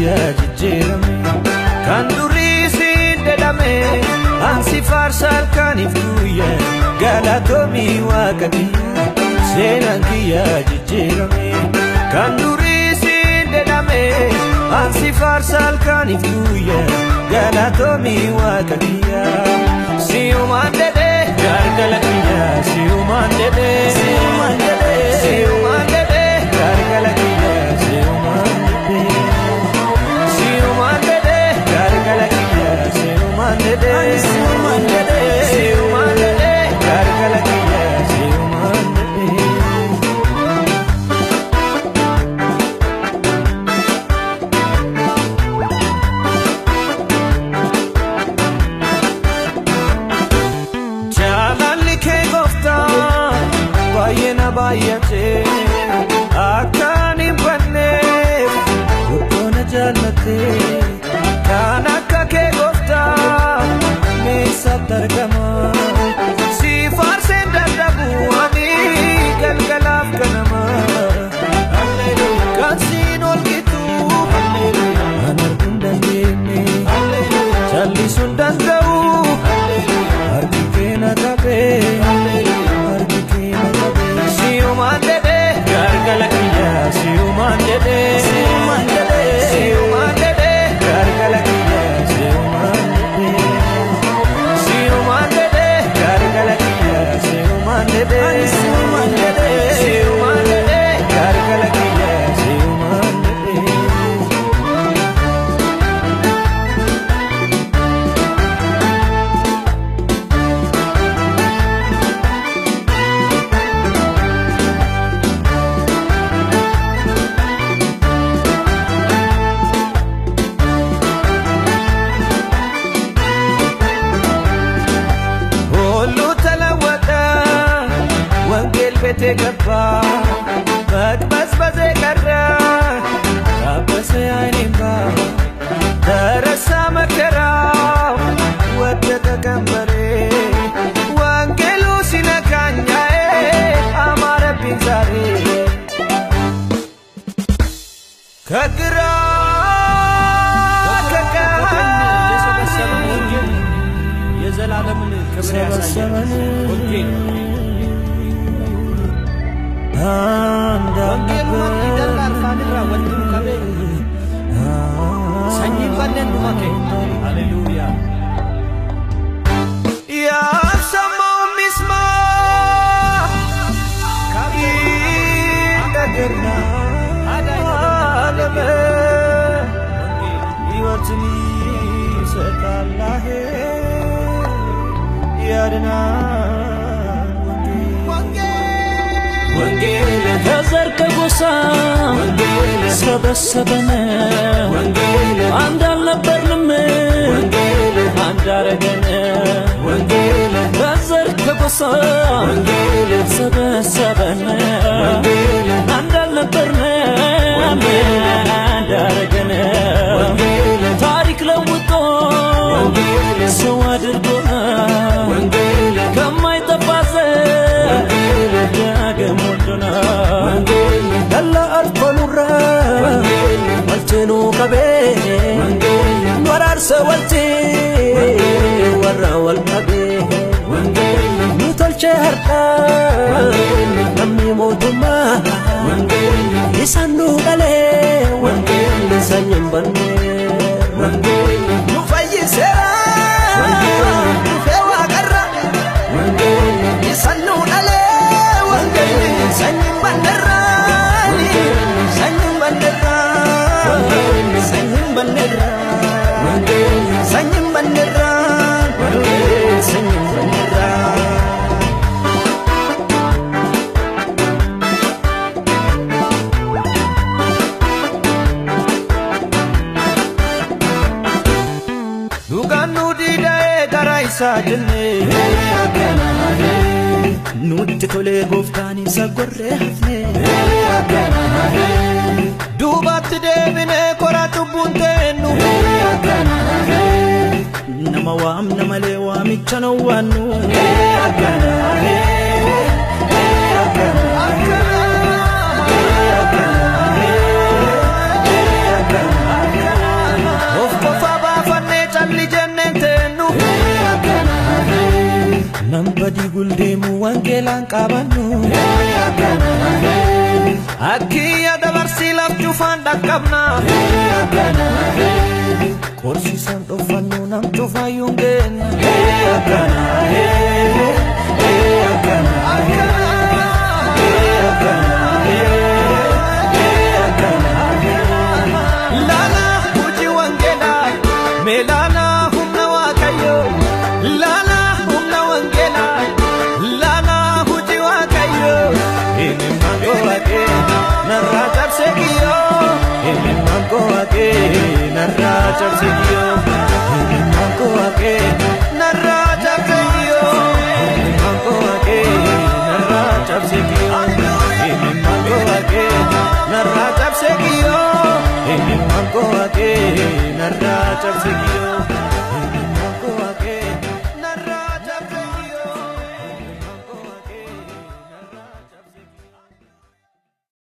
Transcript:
kiyya jijjiirame kan durii siin dedhame ansi faarsal kanif guyya galatoomii waaqa kiyya seenaan kiyya jijjiirame kan durii siin dedhame ansi faarsal kanif guyya galatoomii waaqa kiyya siumaan dedhe gargala kiyya siumaan dedhe siumaan dedhe siumaan dedhe gargala kiyya siumaan dedhe siumaan dedhe gargala kiyya siumaan dedhe siumaan dedhe siumaan dedhe gargala kiyya siumaan dedhe bayate akani banne kutona jannate kana kake gofta me satargama si farse dadabu ani galgalaf kanama hallelujah kansinol gitu hallelujah anardundane hallelujah challi sundangau hallelujah arkena tabe siumaan dedhe gargala kiyya siumaan dedhe siumaan dedhe siumaan dedhe gargala kiyya siumaan dedhe siumaan dedhe gargala kiyya siumaan dedhe siumaan dedhe siumaan dedhe gargala kiyya siumaan dedhe bete gaba bas baze karra abase ainimba darasa makara wadda gambare wangelu sinakanya amara pinzare kagra የዘላለምን ክብር ያሳያል ወንጌል Hallelujah. Ya sama misma kagerna adame iwatni setalah yarna ወንጌል ከዘር ከጎሳ ወንጌል ሰበሰበን ወንጌል አንድ አልነበርንም ወንጌል አንድ አረገን ወንጌል ከዘር ከጎሳ ወንጌል ሰበሰበን ወንጌል አንድ አልነበርንም አንድ አረገን ወንጌል ታሪክ ለውጦ ወንጌል ሰው አድርጎና ወንጌል ከማይጠፋ Gemondona Dalla alfonura Malchenu kabe Warar sawalti Warra wal kabe Nutal cheharta Namni moduma Isanu dale Sanyam banne Nufayi sera Nufewa garra Isanu dale Sanyim banderan Sanyim banderan Sanyim banderan Sanyim banderan Sanyim banderan Dugaan nudi dae daraisa jenne nuti tole goftani sagorre hafne dubat devine koratu buntenu nama wam namale wam chanawanu agana garaan qabannu akkiya dabarsii laftu faan dhaqqabna korsiisan dhofannu nam cufaayyuun geenna lala hojii wangeelaa meelaana humna waaqayyo lala humna wangeelaa lala hojii waaqayyo inni mangoo waqee narraa cabsee kiyyoo inni mangoo waqee narraa cabsee kiyyoo inni mangoo waqee narraa cabsee kiyyoo inni mangoo waqee narraa cabsee kiyyoo inni mangoo waqee narraa cabsee kiyyoo inni mangoo waqee narraa cabsee